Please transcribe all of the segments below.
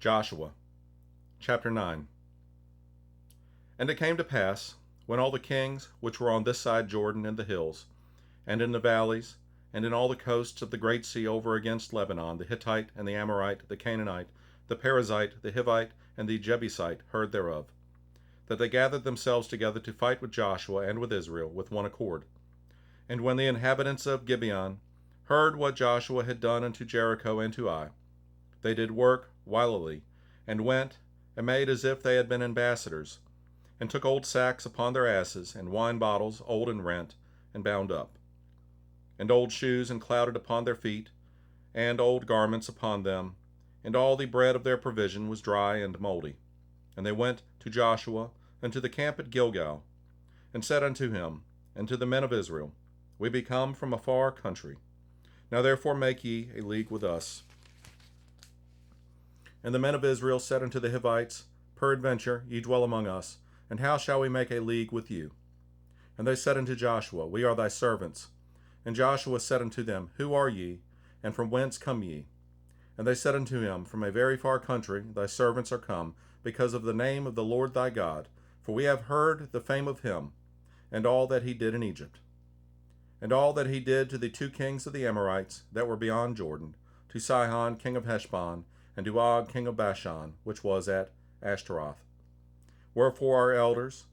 Joshua chapter 9. And it came to pass, when all the kings which were on this side Jordan in the hills, and in the valleys, and in all the coasts of the great sea over against Lebanon, the Hittite, and the Amorite, the Canaanite, the Perizzite, the Hivite, and the Jebusite, heard thereof, that they gathered themselves together to fight with Joshua and with Israel with one accord. And when the inhabitants of Gibeon heard what Joshua had done unto Jericho and to Ai, they did work wilily, and went and made as if they had been ambassadors, and took old sacks upon their asses, and wine bottles old and rent, and bound up, and old shoes and clouded upon their feet, and old garments upon them, and all the bread of their provision was dry and mouldy. And they went to Joshua unto the camp at Gilgal, and said unto him, and to the men of Israel, We be come from a far country. Now therefore make ye a league with us. And the men of Israel said unto the Hivites, Peradventure ye dwell among us, and how shall we make a league with you? And they said unto Joshua, We are thy servants. And Joshua said unto them, Who are ye, and from whence come ye? And they said unto him, From a very far country thy servants are come, because of the name of the Lord thy God, for we have heard the fame of him, and all that he did in Egypt, and all that he did to the two kings of the Amorites that were beyond Jordan, to Sihon king of Heshbon, and to Og king of Bashan, which was at Ashtaroth. Wherefore our elders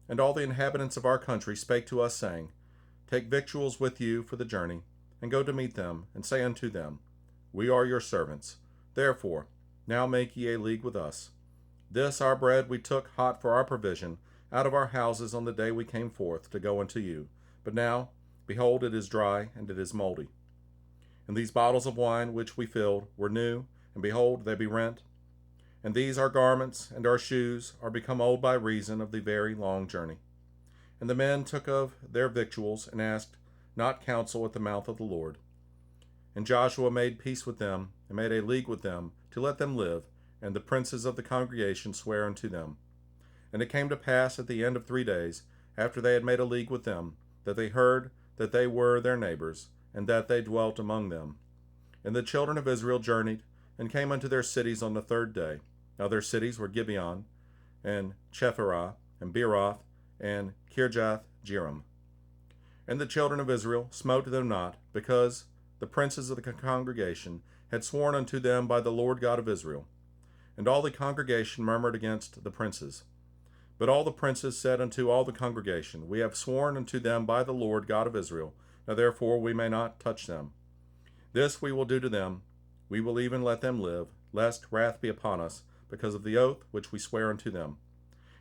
and all the inhabitants of our country spake to us, saying, Take victuals with you for the journey, and go to meet them, and say unto them, We are your servants. Therefore now make ye a league with us. This our bread we took hot for our provision out of our houses on the day we came forth to go unto you. But now, behold, it is dry, and it is mouldy. And these bottles of wine which we filled were new, and behold, they be rent. And these our garments and our shoes are become old by reason of the very long journey. And the men took of their victuals, and asked not counsel at the mouth of the Lord. And Joshua made peace with them, and made a league with them, to let them live, and the princes of the congregation sware unto them. And it came to pass at the end of 3 days, after they had made a league with them, that they heard that they were their neighbors, and that they dwelt among them. And the children of Israel journeyed, and came unto their cities on the 3rd day. Now their cities were Gibeon, and Chephirah, and Beeroth, and Kirjath-jearim. And the children of Israel smote them not, because the princes of the congregation had sworn unto them by the Lord God of Israel. And all the congregation murmured against the princes. But all the princes said unto all the congregation, We have sworn unto them by the Lord God of Israel, now therefore we may not touch them. This we will do to them, we will even let them live, lest wrath be upon us, because of the oath which we swear unto them.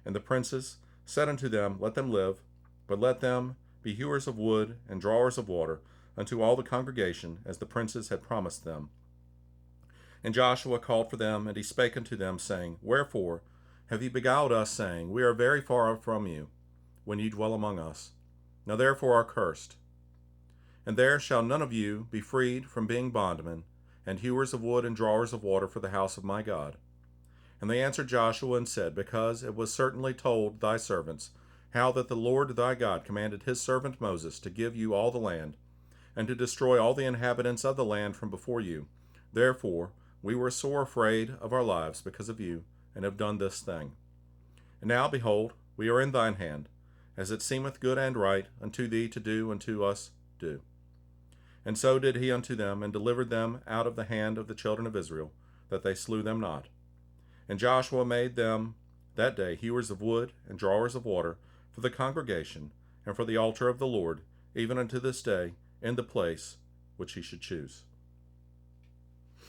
And the princes said unto them, Let them live, but let them be hewers of wood and drawers of water unto all the congregation, as the princes had promised them. And Joshua called for them, and he spake unto them, saying, Wherefore have ye beguiled us, saying, We are very far from you, when ye dwell among us? Now therefore are cursed. And there shall none of you be freed from being bondmen, and hewers of wood and drawers of water for the house of my God. And they answered Joshua and said, Because it was certainly told thy servants, how that the Lord thy God commanded his servant Moses to give you all the land, and to destroy all the inhabitants of the land from before you. Therefore we were sore afraid of our lives because of you, and have done this thing. And now, behold, we are in thine hand, as it seemeth good and right unto thee to do unto us do. And so did he unto them, and delivered them out of the hand of the children of Israel, that they slew them not. And Joshua made them that day hewers of wood and drawers of water for the congregation, and for the altar of the Lord, even unto this day, in the place which he should choose.